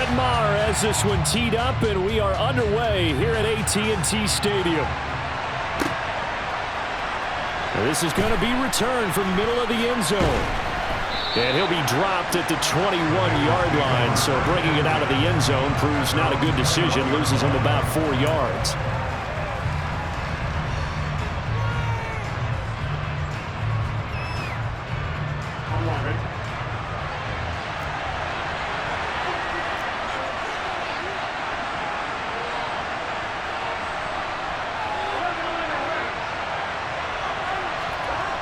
Brett Maher has this one teed up, and we are underway here at AT&T Stadium. This is going to be returned from middle of the end zone. And he'll be dropped at the 21-yard line, so bringing it out of the end zone proves not a good decision, loses him about 4 yards.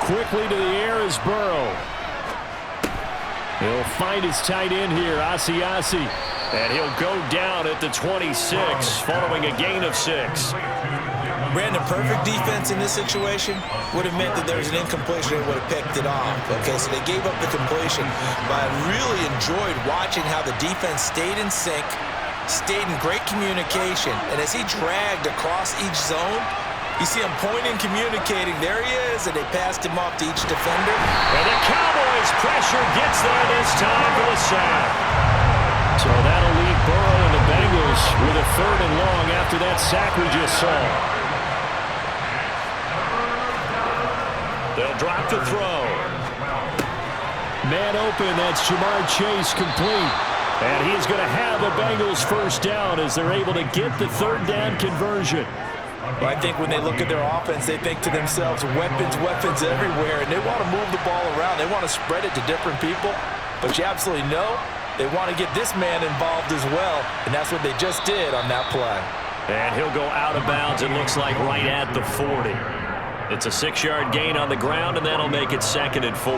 Quickly to the air is Burrow. He'll find his tight end here, Asiasi. And he'll go down at the 26, following a gain of 6. Brandon, perfect defense in this situation would have meant that there was an incompletion and would have picked it off. Okay, so they gave up the completion, but I really enjoyed watching how the defense stayed in sync, stayed in great communication, and as he dragged across each zone, you see him pointing, communicating. There he is, and they passed him off to each defender. And the Cowboys' pressure gets there this time for the sack. So that'll leave Burrow and the Bengals with a 3rd and long after that sack we just saw. They'll drop the throw. Man open, that's Jamar Chase complete. And he's going to have the Bengals first down as they're able to get the 3rd down conversion. Well, I think when they look at their offense, they think to themselves, weapons, weapons everywhere, and they want to move the ball around. They want to spread it to different people, but you absolutely know they want to get this man involved as well, and that's what they just did on that play. And he'll go out of bounds, it looks like, right at the 40. It's a 6-yard gain on the ground, and that'll make it 2nd and 4.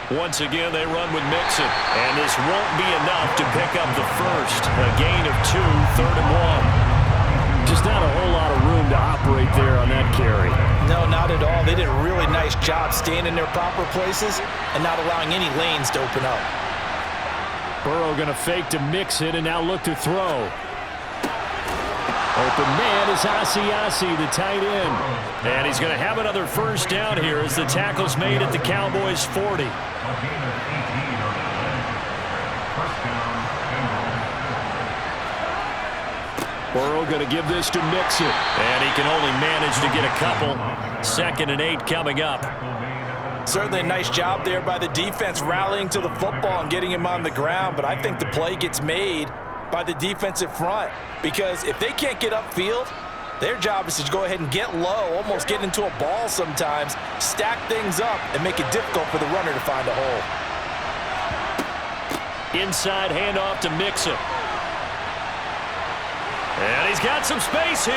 Once again, they run with Mixon. And this won't be enough to pick up the first. A gain of 2, 3rd and 1. Just not a whole lot of room to operate there on that carry. No, not at all. They did a really nice job staying in their proper places and not allowing any lanes to open up. Burrow going to fake to Mixon and now look to throw. Open man is Asiasi, the tight end. And he's going to have another first down here as the tackle's made at the Cowboys' 40. Burrow going to give this to Mixon. And he can only manage to get a couple. 2nd and 8 coming up. Certainly a nice job there by the defense rallying to the football and getting him on the ground. But I think the play gets made by the defensive front, because if they can't get upfield, their job is to go ahead and get low, almost get into a ball sometimes, stack things up, and make it difficult for the runner to find a hole. Inside handoff to Mixon. And he's got some space here.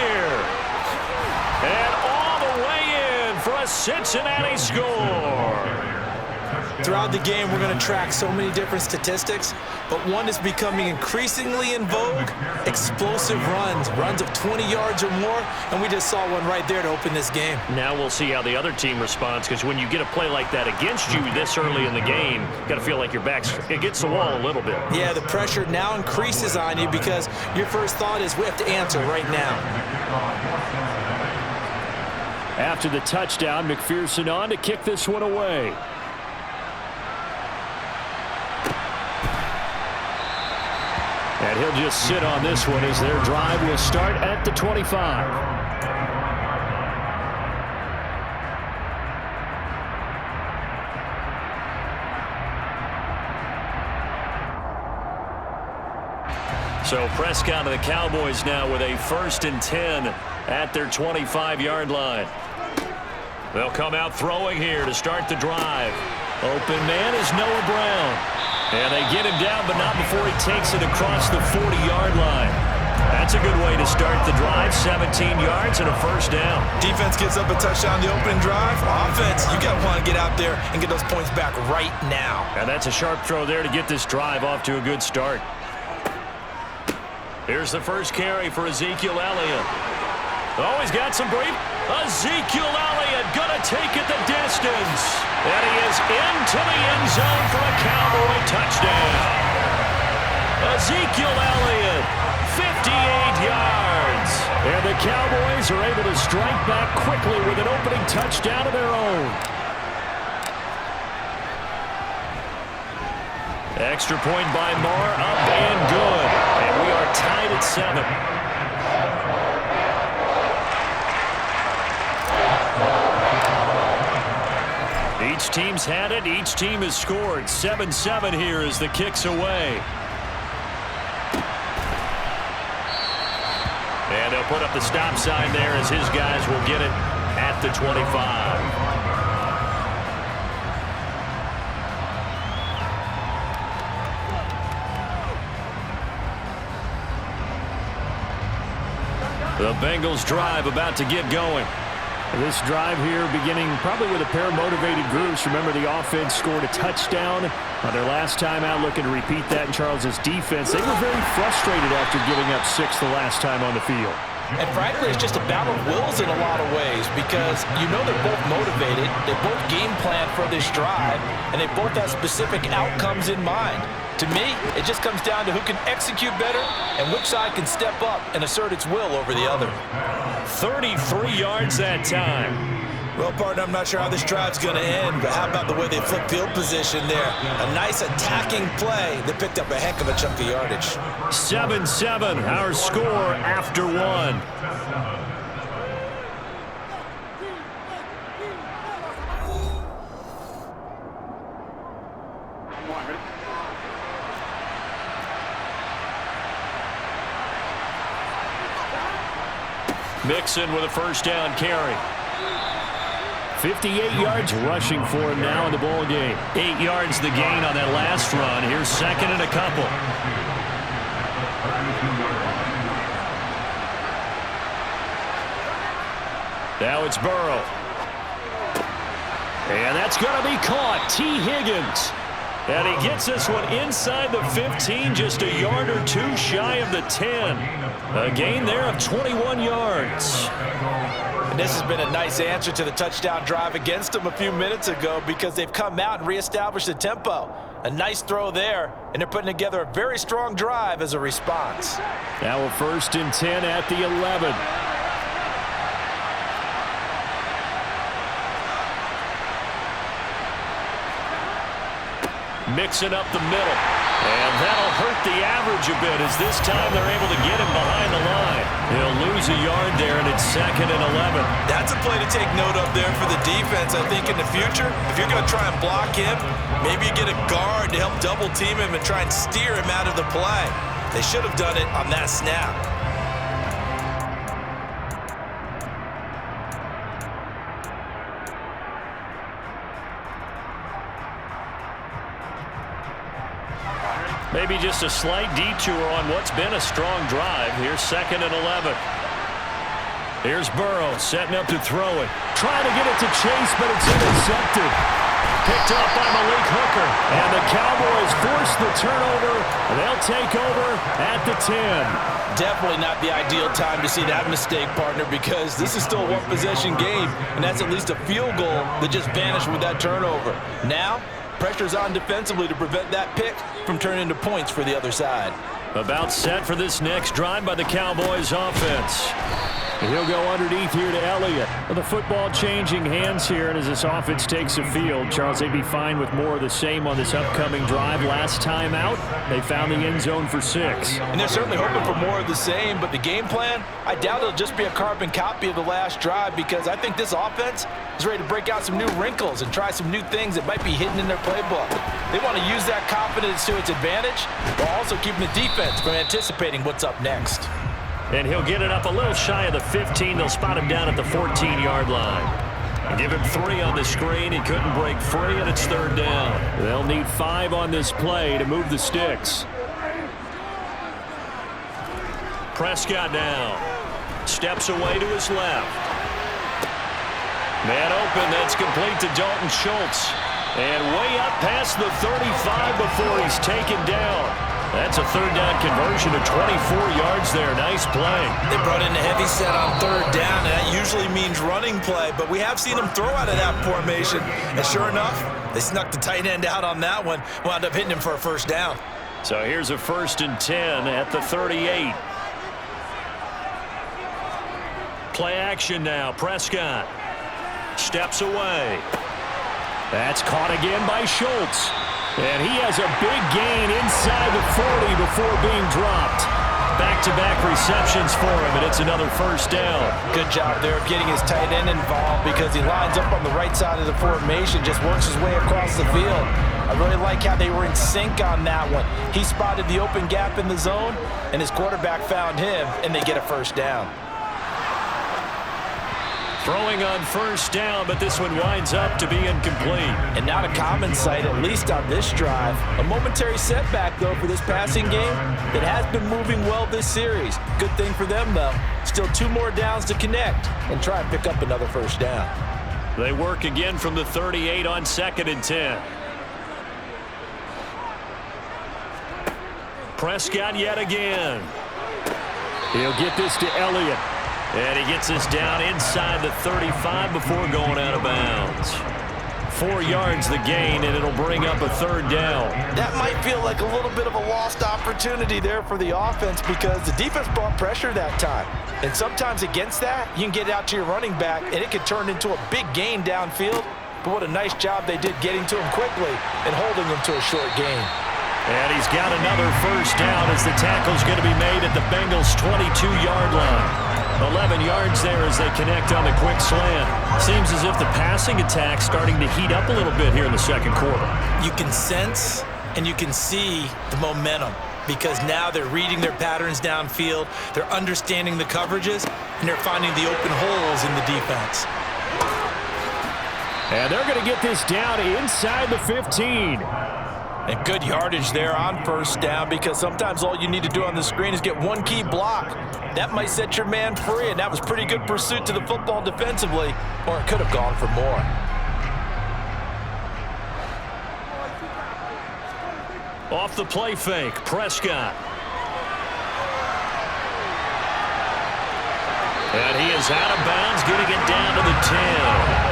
And all the way in for a Cincinnati score. Throughout the game, we're going to track so many different statistics, but one is becoming increasingly in vogue: explosive runs of 20 yards or more, and we just saw one right there to open this game. Now we'll see how the other team responds, because when you get a play like that against you this early in the game, you got to feel like your back's against the wall a little bit. Yeah, the pressure now increases on you because your first thought is we have to answer right now. After the touchdown, McPherson on to kick this one away. And he'll just sit on this one as their drive will start at the 25. So Prescott and the Cowboys now with a 1st and 10 at their 25-yard line. They'll come out throwing here to start the drive. Open man is Noah Brown. And they get him down, but not before he takes it across the 40-yard line. That's a good way to start the drive. 17 yards and a first down. Defense gives up a touchdown the opening drive. Offense, you got to want to get out there and get those points back right now. And that's a sharp throw there to get this drive off to a good start. Here's the first carry for Ezekiel Elliott. Oh, he's got some brief. Ezekiel Elliott gonna take it the distance. And he is into the end zone for a Cowboy touchdown. Ezekiel Elliott, 58 yards. And the Cowboys are able to strike back quickly with an opening touchdown of their own. Extra point by Marr, up and good. And we are tied at 7. Each team's had it. Each team has scored. 7-7 here as the kick's away. And they'll put up the stop sign there as his guys will get it at the 25. The Bengals drive about to get going. This drive here beginning probably with a pair of motivated groups. Remember, the offense scored a touchdown on their last time out, looking to repeat that in Charles's defense. They were very frustrated after giving up 6 the last time on the field. And frankly, it's just a battle of wills in a lot of ways because you know they're both motivated, they both game plan for this drive, and they both have specific outcomes in mind. To me, it just comes down to who can execute better and which side can step up and assert its will over the other. 33 yards that time. Well, partner, I'm not sure how this drive's going to end, but how about the way they flip field position there? A nice attacking play that picked up a heck of a chunk of yardage. 7-7, our score after 1. Mixon with a first down carry. 58 yards rushing for him now in the ball game. 8 yards the gain on that last run. Here's second and a couple. Now it's Burrow. And that's going to be caught. T. Higgins. And he gets this one inside the 15, just a yard or two shy of the 10. A gain there of 21 yards. And this has been a nice answer to the touchdown drive against them a few minutes ago because they've come out and reestablished the tempo. A nice throw there, and they're putting together a very strong drive as a response. Now a 1st and 10 at the 11. Mixing up the middle. And that'll hurt the average a bit as this time they're able to get him behind the line. He'll lose a yard there, and it's 2nd and 11. That's a play to take note of there for the defense. I think in the future, if you're going to try and block him, maybe you get a guard to help double team him and try and steer him out of the play. They should have done it on that snap. Maybe just a slight detour on what's been a strong drive. Here's 2nd and 11. Here's Burrow setting up to throw it. Trying to get it to Chase, but it's intercepted. Picked up by Malik Hooker. And the Cowboys force the turnover. They'll take over at the 10. Definitely not the ideal time to see that mistake, partner, because this is still a one-possession game, and that's at least a field goal that just vanished with that turnover. Now, pressure's on defensively to prevent that pick from turning into points for the other side. About set for this next drive by the Cowboys offense. He'll go underneath here to Elliott. Well, the football changing hands here, and as this offense takes the field, Charles, they'd be fine with more of the same on this upcoming drive. Last time out, they found the end zone for 6. And they're certainly hoping for more of the same, but the game plan, I doubt it'll just be a carbon copy of the last drive because I think this offense is ready to break out some new wrinkles and try some new things that might be hidden in their playbook. They want to use that confidence to its advantage while also keeping the defense from anticipating what's up next. And he'll get it up a little shy of the 15. They'll spot him down at the 14-yard line. Give him 3 on the screen. He couldn't break free, and it's 3rd down. They'll need 5 on this play to move the sticks. Prescott now. Steps away to his left. Man open. That's complete to Dalton Schultz. And way up past the 35 before he's taken down. That's a 3rd down conversion of 24 yards there. Nice play. They brought in a heavy set on 3rd down, and that usually means running play, but we have seen them throw out of that formation. And sure enough, they snuck the tight end out on that one, wound up hitting him for a 1st down. So here's a 1st and 10 at the 38. Play action now. Prescott steps away. That's caught again by Schultz. And he has a big gain inside the 40 before being dropped. Back-to-back receptions for him, and it's another first down. Good job there of getting his tight end involved because he lines up on the right side of the formation, just works his way across the field. I really like how they were in sync on that one. He spotted the open gap in the zone, and his quarterback found him, and they get a first down. Throwing on first down, but this one winds up to be incomplete. And not a common sight, at least on this drive. A momentary setback, though, for this passing game that has been moving well this series. Good thing for them, though. Still 2 more downs to connect and try and pick up another first down. They work again from the 38 on 2nd and 10. Prescott yet again. He'll get this to Elliott. And he gets us down inside the 35 before going out of bounds. 4 yards the gain, and it'll bring up a 3rd down. That might feel like a little bit of a lost opportunity there for the offense because the defense brought pressure that time. And sometimes against that, you can get out to your running back, and it can turn into a big gain downfield. But what a nice job they did getting to him quickly and holding him to a short gain. And he's got another first down as the tackle's going to be made at the Bengals' 22-yard line. 11 yards there as they connect on the quick slant. Seems as if the passing attack's starting to heat up a little bit here in the second quarter. You can sense and you can see the momentum because now they're reading their patterns downfield, they're understanding the coverages, and they're finding the open holes in the defense. And they're going to get this down inside the 15. And good yardage there on first down because sometimes all you need to do on the screen is get one key block. That might set your man free, and that was pretty good pursuit to the football defensively, or it could have gone for more. Off the play fake, Prescott. And he is out of bounds, getting it down to the 10.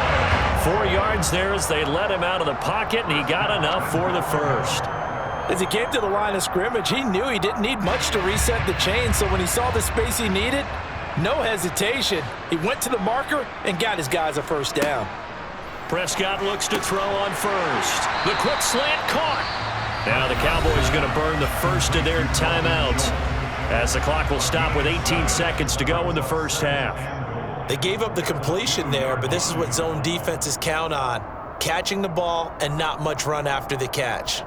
4 yards there as they let him out of the pocket, and he got enough for the first. As he came to the line of scrimmage, he knew he didn't need much to reset the chain, so when he saw the space he needed, no hesitation. He went to the marker and got his guys a first down. Prescott looks to throw on first. The quick slant caught. Now the Cowboys are going to burn the first of their timeouts as the clock will stop with 18 seconds to go in the first half. They gave up the completion there, but this is what zone defenses count on. Catching the ball and not much run after the catch.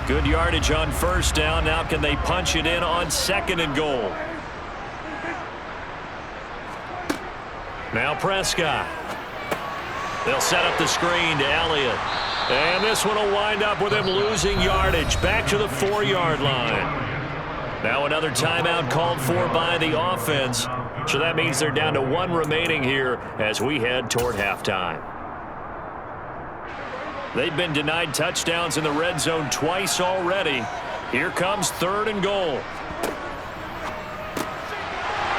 Good yardage on first down. Now can they punch it in on 2nd and goal? Now Prescott. They'll set up the screen to Elliott. And this one will wind up with him losing yardage back to the 4-yard line. Now another timeout called for by the offense. So that means they're down to 1 remaining here as we head toward halftime. They've been denied touchdowns in the red zone twice already. Here comes 3rd and goal.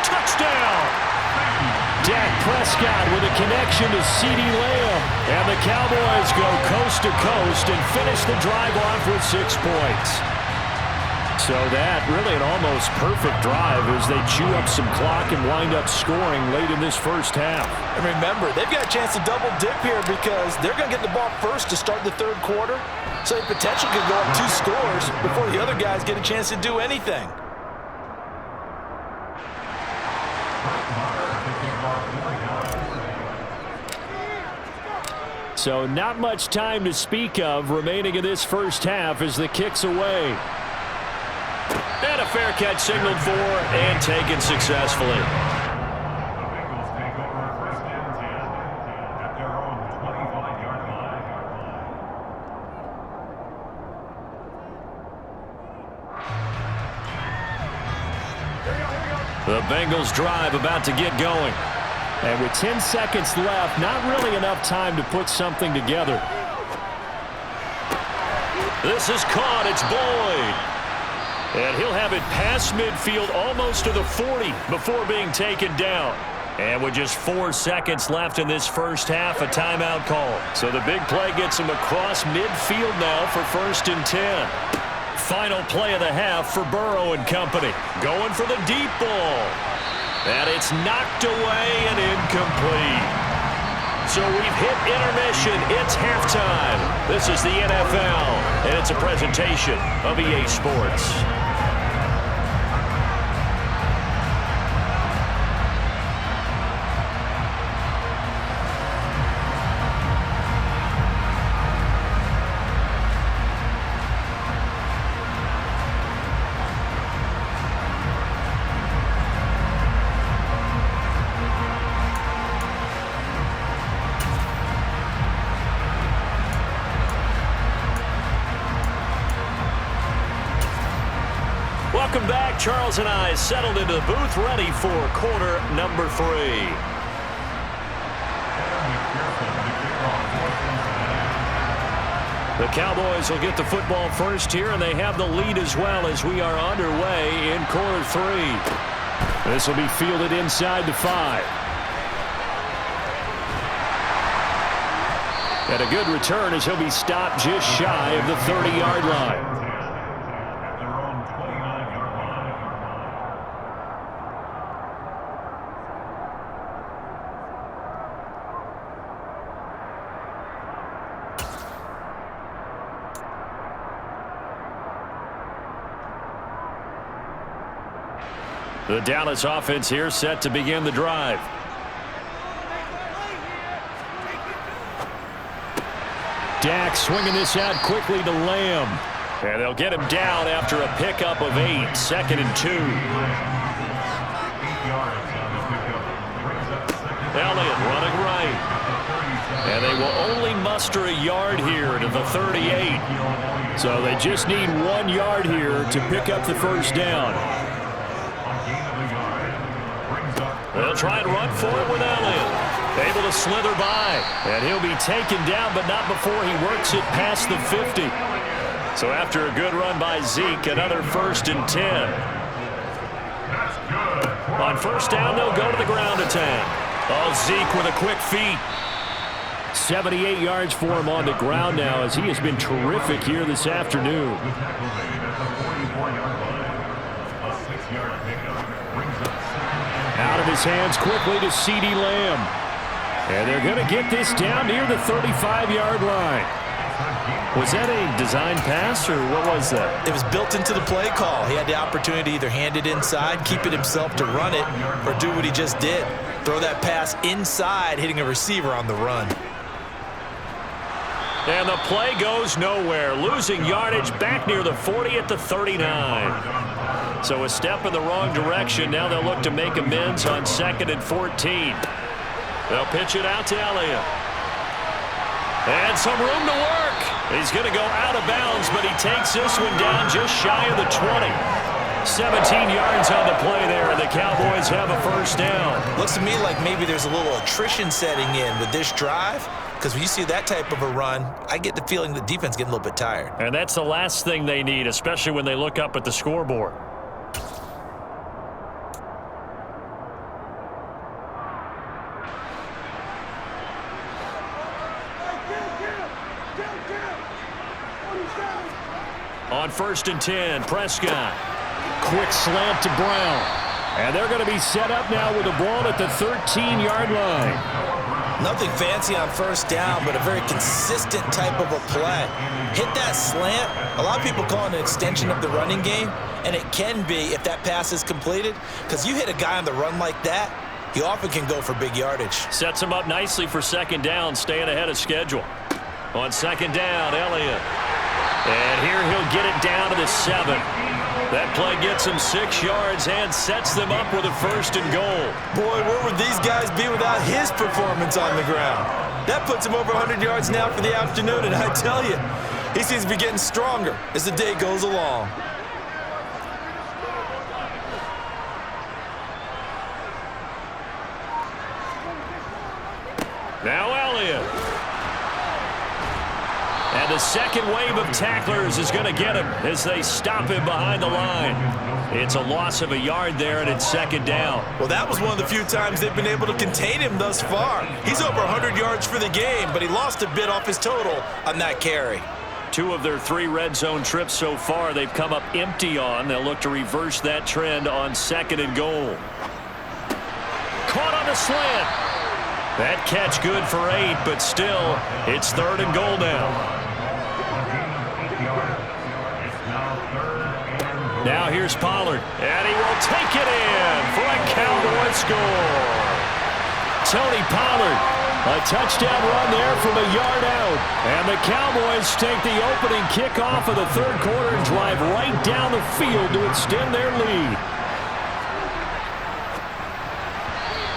Touchdown! Dak Prescott with a connection to CeeDee Lamb. And the Cowboys go coast to coast and finish the drive off with 6 points. So that really an almost perfect drive as they chew up some clock and wind up scoring late in this first half. And remember, they've got a chance to double dip here because they're going to get the ball first to start the 3rd quarter. So they potentially could go up 2 scores before the other guys get a chance to do anything. So not much time to speak of remaining in this first half as the kick's away. And a fair catch signaled for and taken successfully. The Bengals drive about to get going. And with 10 seconds left, not really enough time to put something together. This is caught. It's Boyd. And he'll have it past midfield almost to the 40 before being taken down. And with just 4 seconds left in this first half, a timeout call. So the big play gets him across midfield now for 1st and 10. Final play of the half for Burrow and company. Going for the deep ball. And it's knocked away and incomplete. So we've hit intermission. It's halftime. This is the NFL, and it's a presentation of EA Sports. Welcome back. Charles and I settled into the booth, ready for quarter number 3. The Cowboys will get the football first here, and they have the lead as well as we are underway in quarter 3. This will be fielded inside the 5. And a good return as he'll be stopped just shy of the 30-yard line. The Dallas offense here set to begin the drive. Dak swinging this out quickly to Lamb. And they'll get him down after a pickup of 8, 2nd and 2. Elliott running right. And they will only muster a yard here to the 38. So they just need 1 yard here to pick up the first down. They'll try and run for it with Elliott. Able to slither by. And he'll be taken down, but not before he works it past the 50. So after a good run by Zeke, another 1st and 10. On first down, they'll go to the ground attack. Oh, Zeke with a quick feet. 78 yards for him on the ground now as he has been terrific here this afternoon. Out of his hands quickly to CeeDee Lamb. And they're going to get this down near the 35-yard line. Was that a design pass, or what was that? It was built into the play call. He had the opportunity to either hand it inside, keep it himself to run it, or do what he just did. Throw that pass inside, hitting a receiver on the run. And the play goes nowhere. Losing yardage back near the 40 at the 39. So a step in the wrong direction. Now they'll look to make amends on 2nd and 14. They'll pitch it out to Elliott. And some room to work. He's going to go out of bounds, but he takes this one down just shy of the 20. 17 yards on the play there, and the Cowboys have a first down. Looks to me like maybe there's a little attrition setting in with this drive, because when you see that type of a run, I get the feeling the defense getting a little bit tired. And that's the last thing they need, especially when they look up at the scoreboard. On 1st and 10, Prescott. Quick slant to Brown. And they're going to be set up now with a ball at the 13-yard line. Nothing fancy on first down, but a very consistent type of a play. Hit that slant. A lot of people call it an extension of the running game, and it can be if that pass is completed, because you hit a guy on the run like that, he often can go for big yardage. Sets him up nicely for 2nd down, staying ahead of schedule. On 2nd down, Elliott. And here he'll get it down to the 7. That play gets him 6 yards and sets them up with a 1st and goal. Boy, where would these guys be without his performance on the ground? That puts him over 100 yards now for the afternoon, and I tell you, he seems to be getting stronger as the day goes along. Now Elliott. And the second wave of tacklers is going to get him as they stop him behind the line. It's a loss of a yard there, and it's 2nd down. Well, that was one of the few times they've been able to contain him thus far. He's over 100 yards for the game, but he lost a bit off his total on that carry. 2 of their 3 red zone trips so far they've come up empty on. They'll look to reverse that trend on 2nd and goal. Caught on the slant. That catch good for 8, but still, it's 3rd and goal now. Now here's Pollard, and he will take it in for a Cowboy score. Tony Pollard, a touchdown run there from a yard out. And the Cowboys take the opening kickoff of the 3rd quarter and drive right down the field to extend their lead.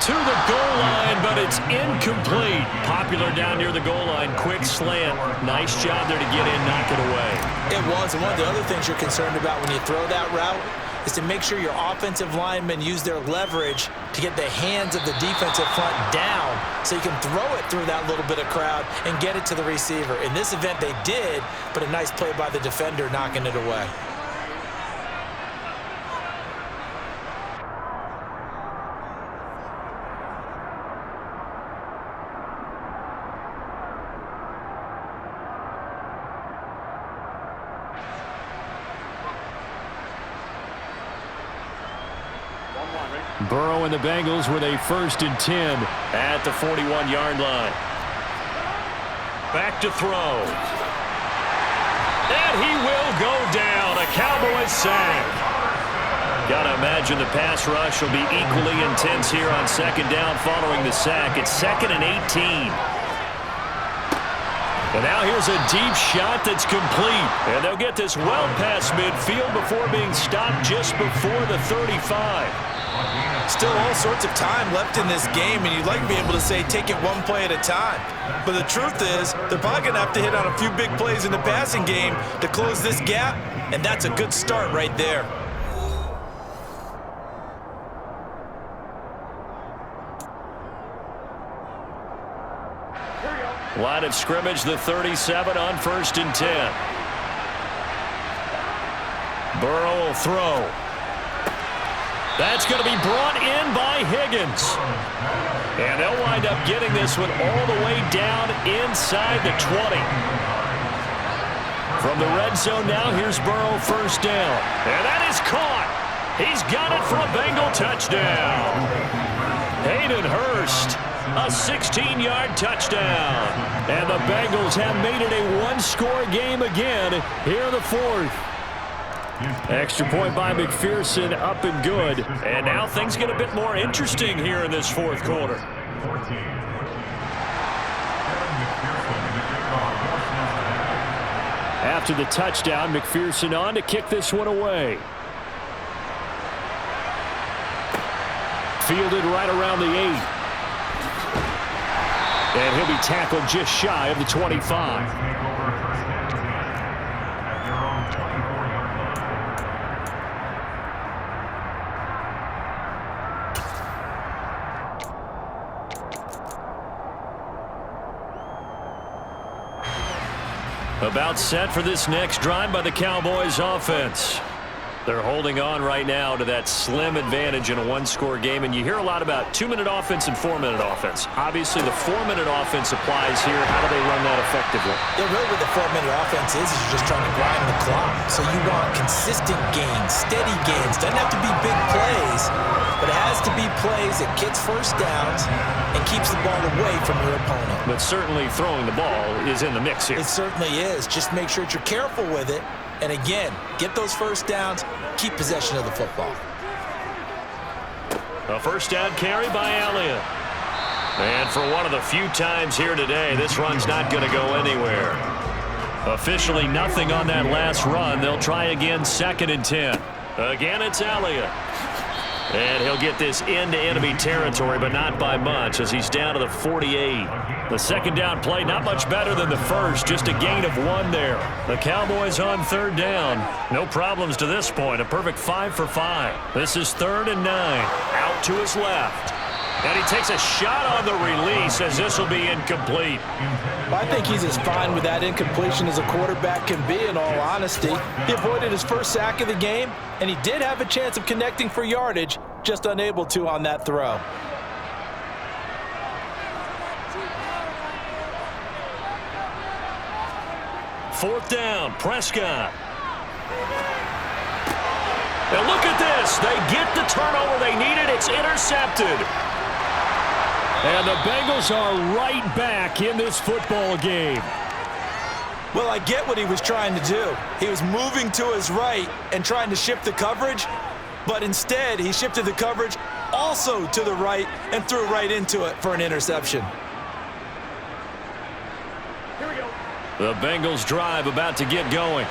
To the goal line, but it's incomplete. Popular down near the goal line. Quick slant. Nice job there to get in, knock it away. It was, and one of the other things you're concerned about when you throw that route is to make sure your offensive linemen use their leverage to get the hands of the defensive front down so you can throw it through that little bit of crowd and get it to the receiver. In this event, they did, but a nice play by the defender knocking it away. Burrow and the Bengals with a 1st and 10 at the 41-yard line. Back to throw. And he will go down. A Cowboys sack. Gotta imagine the pass rush will be equally intense here on 2nd down following the sack. It's 2nd and 18. And now here's a deep shot that's complete. And they'll get this well past midfield before being stopped just before the 35. Still all sorts of time left in this game, and you'd like to be able to say take it one play at a time. But the truth is, they're probably going to have to hit on a few big plays in the passing game to close this gap, and that's a good start right there. Line of scrimmage, the 37 on 1st and 10. Burrow will throw. That's going to be brought in by Higgins. And they'll wind up getting this one all the way down inside the 20. From the red zone now, here's Burrow 1st down. And that is caught. He's got it for a Bengal touchdown. Hayden Hurst, a 16-yard touchdown. And the Bengals have made it a one-score game again here in the 4th. Extra point by McPherson, up and good. And now things get a bit more interesting here in this 4th quarter. After the touchdown, McPherson on to kick this one away. Fielded right around the 8. And he'll be tackled just shy of the 25. About set for this next drive by the Cowboys offense. They're holding on right now to that slim advantage in a one-score game, and you hear a lot about 2-minute offense and 4-minute offense. Obviously, the 4-minute offense applies here. How do they run that effectively? Yeah, really what the 4-minute offense is you're just trying to grind the clock. So you want consistent gains, steady gains. Doesn't have to be big plays, but it has to be plays that gets first downs and keeps the ball away from your opponent. But certainly throwing the ball is in the mix here. It certainly is. Just make sure that you're careful with it. And again, get those first downs, keep possession of the football. A 1st down carry by Elliott. And for one of the few times here today, this run's not going to go anywhere. Officially nothing on that last run. They'll try again, 2nd and 10. Again, it's Elliott. And he'll get this into enemy territory, but not by much as he's down to the 48. The 2nd down play, not much better than the first, just a gain of 1 there. The Cowboys on 3rd down. No problems to this point, a perfect 5 for 5. This is 3rd and 9. Out to his left. And he takes a shot on the release as this will be incomplete. Well, I think he's as fine with that incompletion as a quarterback can be, in all honesty. He avoided his first sack of the game, and he did have a chance of connecting for yardage, just unable to on that throw. Fourth down, Prescott. And look at this. They get the turnover they needed. It's intercepted. And the Bengals are right back in this football game. Well, I get what he was trying to do. He was moving to his right and trying to shift the coverage, but instead he shifted the coverage also to the right and threw right into it for an interception. The Bengals drive about to get going.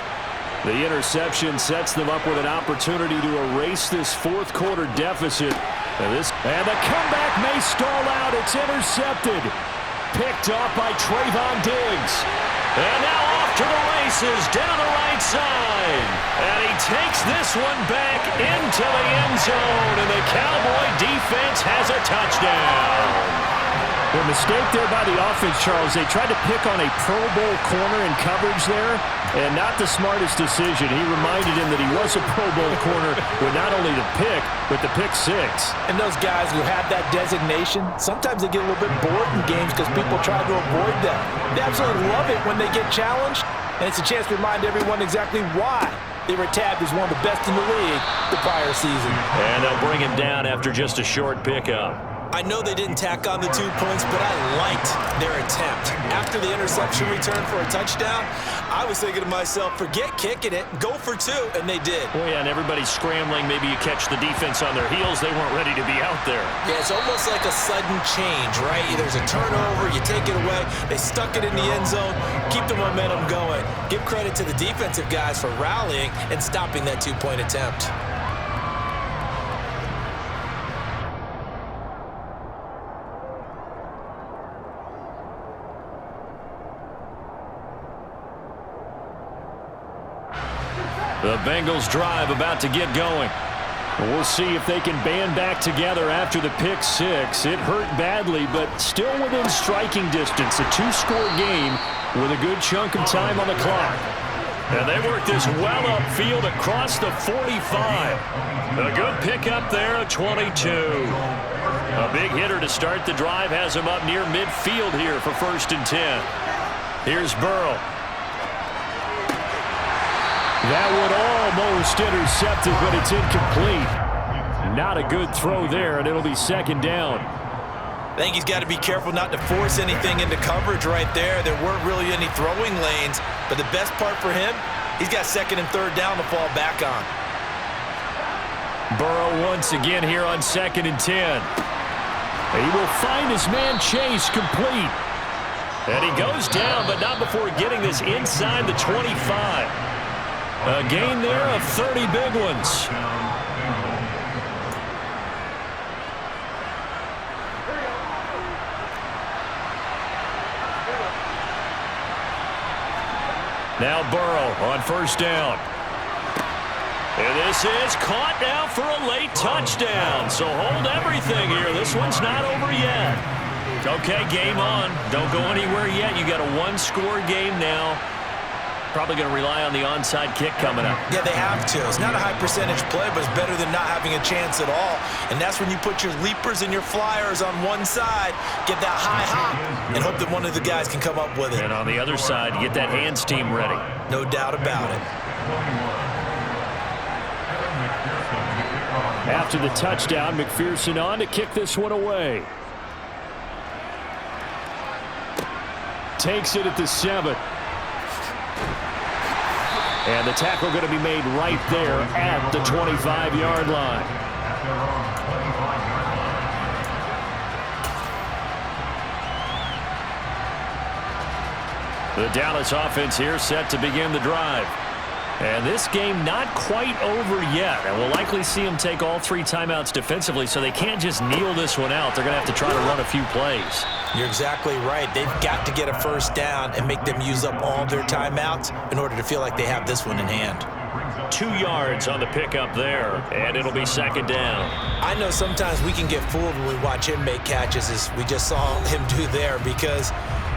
The interception sets them up with an opportunity to erase this fourth quarter deficit. And the comeback may stall out. It's intercepted. Picked up by Trayvon Diggs. And now off to the races down the right side. And he takes this one back into the end zone. And the Cowboy defense has a touchdown. The mistake there by the offense, Charles. They tried to pick on a Pro Bowl corner in coverage there, and not the smartest decision. He reminded him that he was a Pro Bowl corner with not only the pick, but the pick six. And those guys who have that designation, sometimes they get a little bit bored in games because people try to avoid them. They absolutely love it when they get challenged, and it's a chance to remind everyone exactly why they were tabbed as one of the best in the league the prior season. And they'll bring him down after just a short pickup. I know they didn't tack on the 2 points, but I liked their attempt. After the interception return for a touchdown, I was thinking to myself, forget kicking it, go for 2, and they did. Well, yeah, and everybody's scrambling. Maybe you catch the defense on their heels. They weren't ready to be out there. Yeah, it's almost like a sudden change, right? There's a turnover, you take it away. They stuck it in the end zone, keep the momentum going. Give credit to the defensive guys for rallying and stopping that 2-point attempt. The Bengals drive about to get going. We'll see if they can band back together after the pick six. It hurt badly, but still within striking distance. A 2-score game with a good chunk of time on the clock. And they work this well upfield across the 45. A good pickup there, a 22. A big hitter to start the drive has him up near midfield here for 1st and 10. Here's Burrow. That one almost intercepted, but it's incomplete. Not a good throw there, and it'll be 2nd down. I think he's got to be careful not to force anything into coverage right there. There weren't really any throwing lanes, but the best part for him, he's got 2nd and 3rd down to fall back on. Burrow once again here on 2nd and 10. He will find his man Chase complete. And he goes down, but not before getting this inside the 25. A gain there of 30 big ones. Now Burrow on 1st down. And this is caught now for a late touchdown. So hold everything here. This one's not over yet. Okay, game on. Don't go anywhere yet. You got a 1-score game now. Probably going to rely on the onside kick coming up. Yeah, they have to. It's not a high percentage play, but it's better than not having a chance at all. And that's when you put your leapers and your flyers on one side, get that high hop, and hope that one of the guys can come up with it. And on the other side, get that hands team ready. No doubt about it. After the touchdown, McPherson on to kick this one away. Takes it at the 7. And the tackle going to be made right there at the 25-yard line. The Dallas offense here set to begin the drive. And this game not quite over yet. And we'll likely see them take all 3 timeouts defensively, so they can't just kneel this one out. They're going to have to try to run a few plays. You're exactly right. They've got to get a 1st down and make them use up all their timeouts in order to feel like they have this one in hand. 2 yards on the pickup there, and it'll be 2nd down. I know sometimes we can get fooled when we watch him make catches, as we just saw him do there, because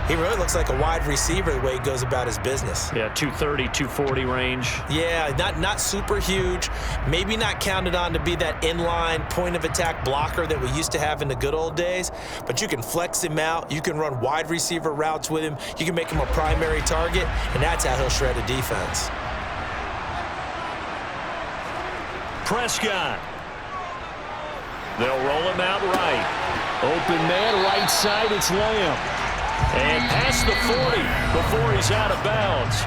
he really looks like a wide receiver the way he goes about his business. Yeah, 230, 240 range. Yeah, not super huge. Maybe not counted on to be that inline point-of-attack blocker that we used to have in the good old days. But you can flex him out. You can run wide receiver routes with him. You can make him a primary target, and that's how he'll shred a defense. Prescott. They'll roll him out right. Open man, right side, it's Lamb. And past the 40 before he's out of bounds.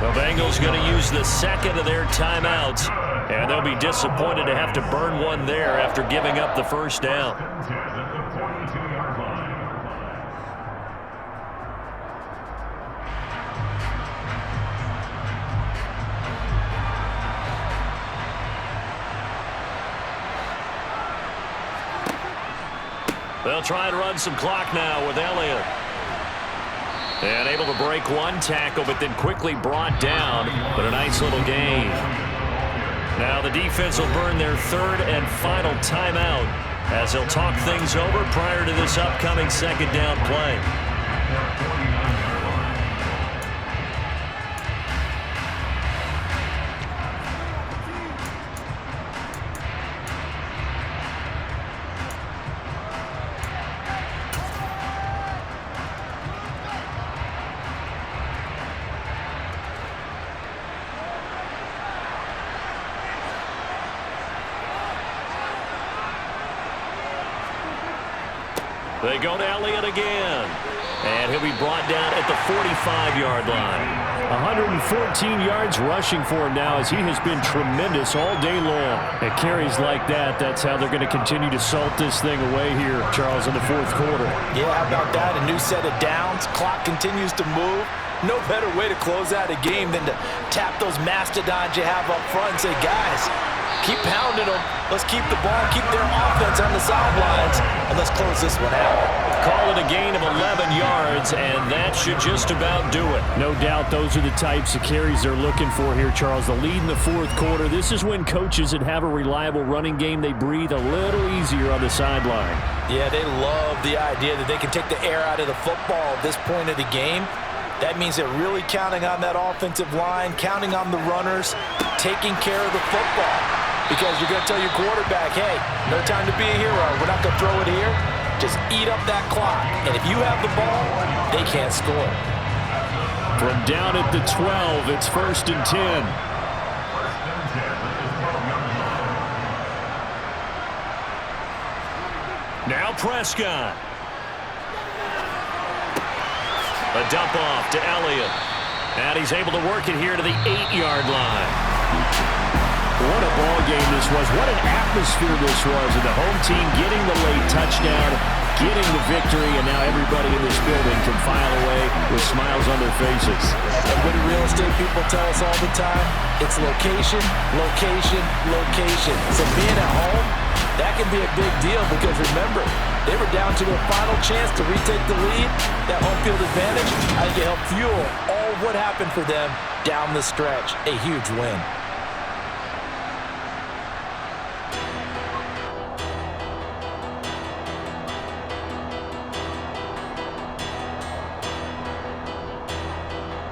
The Bengals going to use the second of their timeouts, and they'll be disappointed to have to burn one there after giving up the first down. They'll try and run some clock now with Elliott. And able to break one tackle, but then quickly brought down. But a nice little gain. Now the defense will burn their third and final timeout as they'll talk things over prior to this upcoming second down play. They go to Elliott again. And he'll be brought down at the 45-yard line. 114 yards rushing for him now as he has been tremendous all day long. At carries like that, that's how they're going to continue to salt this thing away here, Charles, in the fourth quarter. Yeah, how about that? A new set of downs. Clock continues to move. No better way to close out a game than to tap those mastodons you have up front and say, guys, keep pounding them. Let's keep the ball, keep their offense on the sidelines, and let's close this one out. Call it a gain of 11 yards, and that should just about do it. No doubt those are the types of carries they're looking for here, Charles. The lead in the fourth quarter. This is when coaches that have a reliable running game, they breathe a little easier on the sideline. Yeah, they love the idea that they can take the air out of the football at this point of the game. That means they're really counting on that offensive line, counting on the runners, taking care of the football. Because you're going to tell your quarterback, hey, no time to be a hero. We're not going to throw it here. Just eat up that clock. And if you have the ball, they can't score. From down at the 12, it's 1st and 10. Now Prescott. A dump off to Elliott. And he's able to work it here to the 8-yard line. What a ball game this was. What an atmosphere this was. And the home team getting the late touchdown, getting the victory, and now everybody in this building can file away with smiles on their faces. And what do real estate people tell us all the time? It's location, location, location. So being at home, that can be a big deal because remember, they were down to their final chance to retake the lead. That home field advantage, I think it helped fuel all what happened for them down the stretch. A huge win.